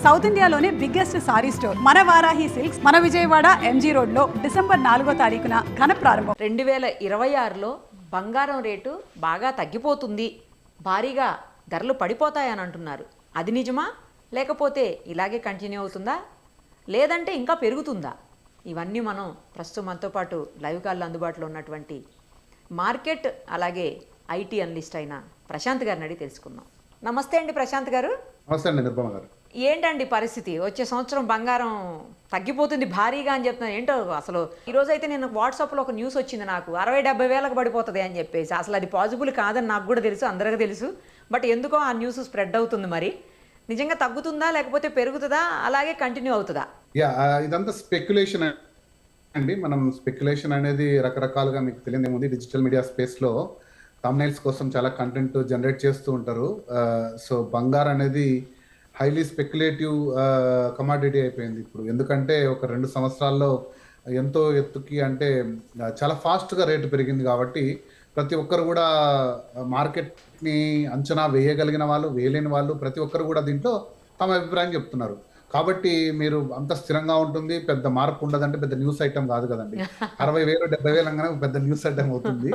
South ఇండియాలోనే biggest sorry store మన Varahi silks మన విజయవాడ ఎంజీ రోడ్ లో డిసెంబర్ 4వ తారీఖున ఘన ప్రారంభం. 2026లో బంగారం రేటు బాగా తగ్గిపోతుంది, భారీగా ధరలు పడిపోతాయని అంటున్నారు. అది నిజమా, లేకపోతే ఇలాగే కంటిన్యూ అవుతుందా, లేదంటే ఇంకా పెరుగుతుందా? ఇవన్నీ మనం ప్రస్తుతం మనతో పాటు లైవ్ కాల్లో అందుబాటులో ఉన్నటువంటి మార్కెట్ అలాగే ఐటీ అనలిస్ట్ అయిన ప్రశాంత్ గారిని అడిగి తెలుసుకుందాం. నమస్తే అండి ప్రశాంత్ గారు. నమస్తే అండి నిర్మల గారు. ఏంటండి పరిస్థితి? వచ్చే సంవత్సరం బంగారం తగ్గిపోతుంది భారీగా అని చెప్తున్నారు. ఏంటో అసలు ఈరోజు అయితే నేను వాట్సాప్లో ఒక న్యూస్ వచ్చింది, నాకు 60-70 వేలకు పడిపోతుంది అని చెప్పేసి. అసలు అది పాసిబుల్ కాదని నాకు కూడా తెలుసు, అందరికీ తెలుసు. బట్ ఎందుకో ఆ న్యూస్ స్ప్రెడ్ అవుతుంది. మరి నిజంగా తగ్గుతుందా లేకపోతే పెరుగుతుందా, అలాగే కంటిన్యూ అవుతుందా? ఇదంతా స్పెక్యులేషన్ అండి. మనం స్పెక్యులేషన్ అనేది రకరకాలుగా మీకు తెలియదు ఏముంది, డిజిటల్ మీడియా స్పేస్లో థంబ్నెయిల్స్ కోసం చాలా కంటెంట్ జనరేట్ చేస్తూ ఉంటారు. సో బంగారం అనేది హైలీ స్పెక్యులేటివ్ కమాడిటీ అయిపోయింది ఇప్పుడు. ఎందుకంటే ఒక 2 సంవత్సరాల్లో ఎంతో ఎత్తుకి అంటే చాలా ఫాస్ట్గా రేటు పెరిగింది కాబట్టి ప్రతి ఒక్కరు కూడా మార్కెట్ని అంచనా వేయగలిగిన వాళ్ళు, వేయలేని వాళ్ళు ప్రతి ఒక్కరు కూడా దీంట్లో తమ అభిప్రాయం చెప్తున్నారు. కాబట్టి మీరు అంత స్థిరంగా ఉంటుంది, పెద్ద మార్పు ఉండదంటే పెద్ద న్యూస్ ఐటమ్ కాదు కదండి. 60,000 70,000 అనగానే పెద్ద న్యూస్ ఐటమ్ అవుతుంది.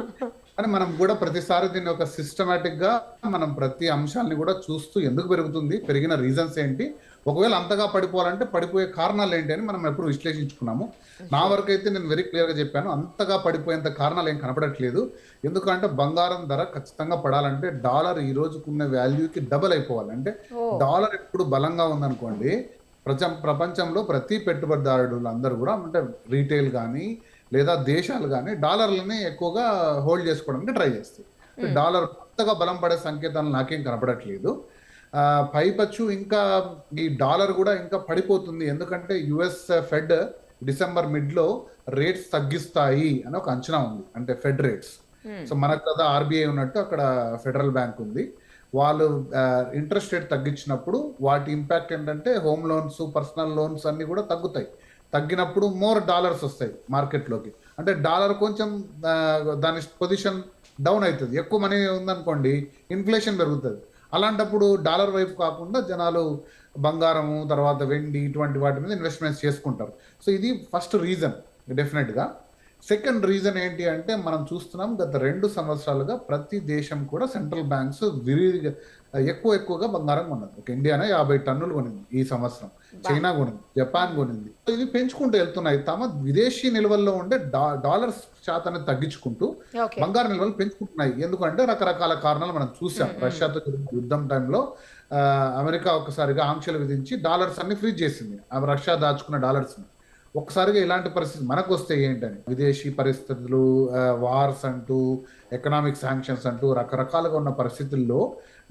కానీ మనం కూడా ప్రతిసారి దీన్ని ఒక సిస్టమేటిక్గా మనం ప్రతి అంశాన్ని కూడా చూస్తూ ఎందుకు పెరుగుతుంది, పెరిగిన రీజన్స్ ఏంటి, ఒకవేళ అంతగా పడిపోవాలంటే పడిపోయే కారణాలు ఏంటి అని మనం ఎప్పుడు విశ్లేషించుకున్నాము. నా వరకు అయితే నేను వెరీ క్లియర్గా చెప్పాను, అంతగా పడిపోయేంత కారణాలు ఏం కనపడట్లేదు. ఎందుకంటే బంగారం ధర ఖచ్చితంగా పడాలంటే డాలర్ ఈ రోజుకున్న వాల్యూకి డబల్ అయిపోవాలి. అంటే డాలర్ ఎప్పుడు బలంగా ఉందనుకోండి, ప్రపంచంలో ప్రతి పెట్టుబడిదారులు అందరూ కూడా అంటే రీటైల్ కానీ లేదా దేశాలు కానీ డాలర్లని ఎక్కువగా హోల్డ్ చేసుకోవడానికి ట్రై చేస్తాయి. డాలర్ కొత్తగా బలం పడే సంకేతాలు నాకేం కనపడట్లేదు. పైపచ్చు ఇంకా ఈ డాలర్ కూడా ఇంకా పడిపోతుంది. ఎందుకంటే యుఎస్ ఫెడ్ డిసెంబర్ మిడ్లో రేట్స్ తగ్గిస్తాయి అని ఒక అంచనా ఉంది, అంటే ఫెడ్ రేట్స్. సో మనకు కదా ఆర్బీఐ ఉన్నట్టు అక్కడ ఫెడరల్ బ్యాంక్ ఉంది. వాళ్ళు ఇంట్రెస్ట్ రేట్ తగ్గించినప్పుడు వాటి ఇంపాక్ట్ ఏంటంటే హోమ్ లోన్స్, పర్సనల్ లోన్స్ అన్నీ కూడా తగ్గుతాయి. తగ్గినప్పుడు మోర్ డాలర్స్ వస్తాయి మార్కెట్లోకి. అంటే డాలర్ కొంచెం దాని పొజిషన్ డౌన్ అవుతుంది. ఎక్కువ మనీ ఉందనుకోండి, ఇన్ఫ్లేషన్ పెరుగుతుంది. అలాంటప్పుడు డాలర్ వైపు కాకుండా జనాలు బంగారము, తర్వాత వెండి, ఇటువంటి వాటి మీద ఇన్వెస్ట్మెంట్స్ చేసుకుంటారు. సో ఇది ఫస్ట్ రీజన్ డెఫినెట్గా. సెకండ్ రీజన్ ఏంటి అంటే మనం చూస్తున్నాం గత 2 సంవత్సరాలుగా ప్రతి దేశం కూడా సెంట్రల్ బ్యాంక్స్ విరివిగా ఎక్కువగా బంగారం కొన్నది. ఒక ఇండియానే 50 టన్నులు కొనింది ఈ సంవత్సరం, చైనా కొనింది, జపాన్ కొనింది. ఇవి పెంచుకుంటూ వెళ్తున్నాయి. తమ విదేశీ నిల్వల్లో ఉండే డాలర్స్ శాతాన్ని తగ్గించుకుంటూ బంగారు నిల్వలు పెంచుకుంటున్నాయి. ఎందుకంటే రకరకాల కారణాలు మనం చూసాం. రష్యాతో యుద్ధం టైంలో అమెరికా ఒక్కసారిగా ఆంక్షలు విధించి డాలర్స్ అన్ని ఫ్రీజ్ చేసింది, రష్యా దాచుకున్న డాలర్స్ ని. ఒక్కసారిగా ఇలాంటి పరిస్థితి మనకు వస్తే ఏంటని, విదేశీ పరిస్థితులు, వార్స్ అంటూ, ఎకనామిక్ శాంక్షన్స్ అంటూ రకరకాలుగా ఉన్న పరిస్థితుల్లో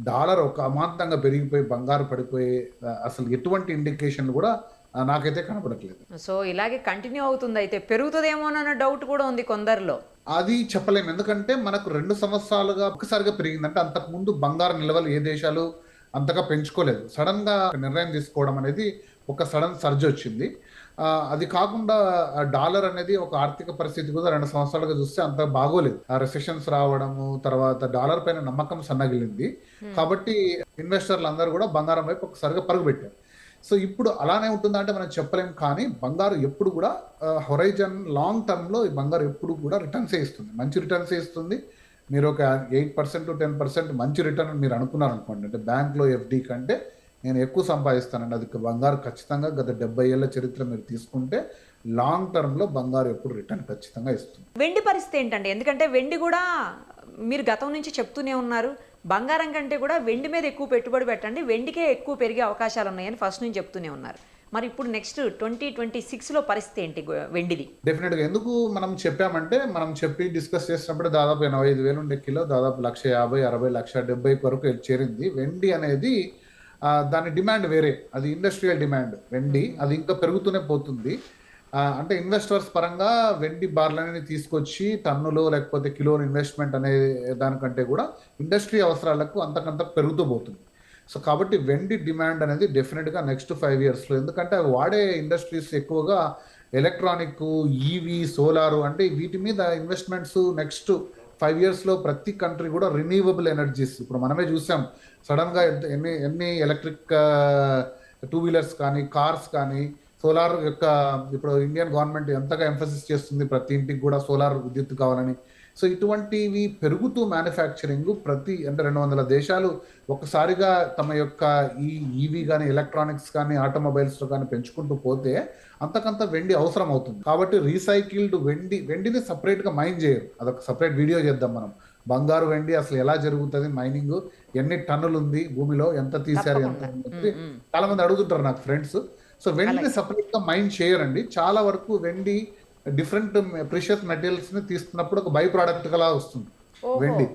డాలర్ ఒక అమాంతంగా పెరిగిపోయి బంగారు పడిపోయే అసలు ఎటువంటి ఇండికేషన్లు కూడా నాకైతే కనపడట్లేదు. సో ఇలాగే కంటిన్యూ అవుతుంది, అయితే పెరుగుతుందేమోనన్న డౌట్ కూడా ఉంది కొందరిలో. అది చెప్పలేము. ఎందుకంటే మనకు 2 సంవత్సరాలుగా ఒక్కసారిగా పెరిగిందంటే అంతకుముందు బంగారు నిల్వలు ఏ దేశాలు అంతగా పెంచుకోలేదు. సడన్ గా నిర్ణయం తీసుకోవడం అనేది ఒక సడన్ సర్జ్ వచ్చింది. అది కాకుండా డాలర్ అనేది ఒక ఆర్థిక పరిస్థితి కూడా 2 సంవత్సరాలుగా చూస్తే అంత బాగోలేదు. రెసెషన్స్ రావడము, తర్వాత డాలర్ పైన నమ్మకం సన్నగిలింది. కాబట్టి ఇన్వెస్టర్లు అందరూ కూడా బంగారం వైపు ఒకసారిగా పరుగు పెట్టారు. సో ఇప్పుడు అలానే ఉంటుందా అంటే మనం చెప్పలేం. కానీ బంగారు ఎప్పుడు కూడా హొరైజన్ లాంగ్ టర్మ్ లో ఈ బంగారు ఎప్పుడు కూడా రిటర్న్స్ ఇస్తుంది, మంచి రిటర్న్స్ ఇస్తుంది. మీరు ఒక 8% to 10% మంచి రిటర్న్ మీరు అనుకున్నారు అనుకోండి, అంటే బ్యాంక్లో ఎఫ్డి కంటే నేను ఎక్కువ సంపాదిస్తానండి, అది బంగారు ఖచ్చితంగా గత 70 ఏళ్ల చరిత్ర మీరు తీసుకుంటే లాంగ్ టర్మ్లో బంగారు ఎప్పుడు రిటర్న్ ఖచ్చితంగా ఇస్తుంది. వెండి పరిస్థితి ఏంటండి? ఎందుకంటే వెండి కూడా మీరు గతం నుంచి చెప్తూనే ఉన్నారు, బంగారం కంటే కూడా వెండి మీద ఎక్కువ పెట్టుబడి పెట్టండి, వెండికే ఎక్కువ పెరిగే అవకాశాలు ఉన్నాయని ఫస్ట్ నుంచి చెప్తూనే ఉన్నారు. మరి ఇప్పుడు నెక్స్ట్ 2026లో పరిస్థితి ఏంటి వెండిది? డెఫినెట్గా ఎందుకు మనం చెప్పామంటే, మనం చెప్పి డిస్కస్ చేసినప్పుడు దాదాపు 85,000 ఉండే కిలో దాదాపు 150,000, 60,000, 170,000 వరకు చేరింది. వెండి అనేది దాని డిమాండ్ వేరే, అది ఇండస్ట్రియల్ డిమాండ్ వెండి, అది ఇంకా పెరుగుతూనే పోతుంది. అంటే ఇన్వెస్టర్స్ పరంగా వెండి బార్లని తీసుకొచ్చి టన్నులు లేకపోతే కిలోలు ఇన్వెస్ట్మెంట్ అనే దానికంటే కూడా ఇండస్ట్రీ అవసరాలకు అంతకంత పెరుగుతూ పోతుంది. సో కాబట్టి వెండి డిమాండ్ అనేది డెఫినెట్గా నెక్స్ట్ 5 yearsలో, ఎందుకంటే అవి వాడే ఇండస్ట్రీస్ ఎక్కువగా ఎలక్ట్రానిక్, ఈవీ, సోలారు, అంటే వీటి మీద ఇన్వెస్ట్మెంట్స్ నెక్స్ట్ 5 yearsలో ప్రతి కంట్రీ కూడా రిన్యూవబుల్ ఎనర్జీస్. ఇప్పుడు మనమే చూసాం సడన్గా ఎన్ని ఎలక్ట్రిక్ టూ వీలర్స్ కానీ కార్స్ కానీ సోలార్ యొక్క ఇప్పుడు ఇండియన్ గవర్నమెంట్ ఎంతగా ఎంఫసిస్ చేస్తుంది ప్రతి ఇంటికి కూడా సోలార్ విద్యుత్ కావాలని. సో ఇటువంటివి పెరుగుతూ మ్యానుఫ్యాక్చరింగ్ ప్రతి అంటే 200 దేశాలు ఒకసారిగా తమ యొక్క ఈ ఈవీ కానీ ఎలక్ట్రానిక్స్ కానీ ఆటోమొబైల్స్లో కానీ పెంచుకుంటూ పోతే అంతకంత వెండి అవసరం అవుతుంది. కాబట్టి రీసైకిల్డ్ వెండిని సపరేట్గా మైన్ చేయరు, అదొక సపరేట్ వీడియో చేద్దాం మనం. బంగారు వెండి అసలు ఎలా జరుగుతుంది, మైనింగ్ ఎన్ని టన్నులు ఉంది భూమిలో, ఎంత తీశారు, ఎంత ఉంది చాలా మంది అడుగుతుంటారు నాకు ఫ్రెండ్స్. సో వెండిని సపరేట్ గా మైన్ చేయరండి. చాలా వరకు వెండి డిఫరెంట్ ప్రిషియస్ మెటీరియల్స్ ని తీస్తున్నప్పుడు ఒక బై ప్రోడక్ట్ గా వస్తుంది వెండి.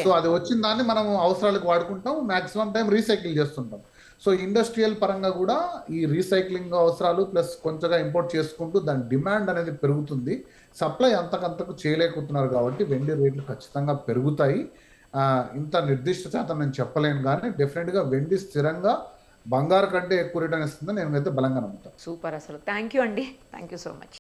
సో అది వచ్చిన దాన్ని మనం అవసరాలకు వాడుకుంటాం, మాక్సిమం టైం రీసైకిల్ చేస్తుంటాం. సో ఇండస్ట్రియల్ పరంగా కూడా ఈ రీసైక్లింగ్ అవసరాలు ప్లస్ కొంచెంగా ఇంపోర్ట్ చేసుకుంటూ దాని డిమాండ్ అనేది పెరుగుతుంది. సప్లై అంతకంతకు చేయలేకపోతున్నారు కాబట్టి వెండి రేట్లు ఖచ్చితంగా పెరుగుతాయి. ఇంత నిర్దిష్ట శాతం నేను చెప్పలేను, కానీ డెఫినెట్గా వెండి స్థిరంగా బంగారు కంటే ఎక్కువ రిటర్న్ ఇస్తుందని నేను అయితే బలంగా నమ్ముతాను. సూపర్, అసలు థ్యాంక్ యూ అండి, థ్యాంక్ యూ సో మచ్.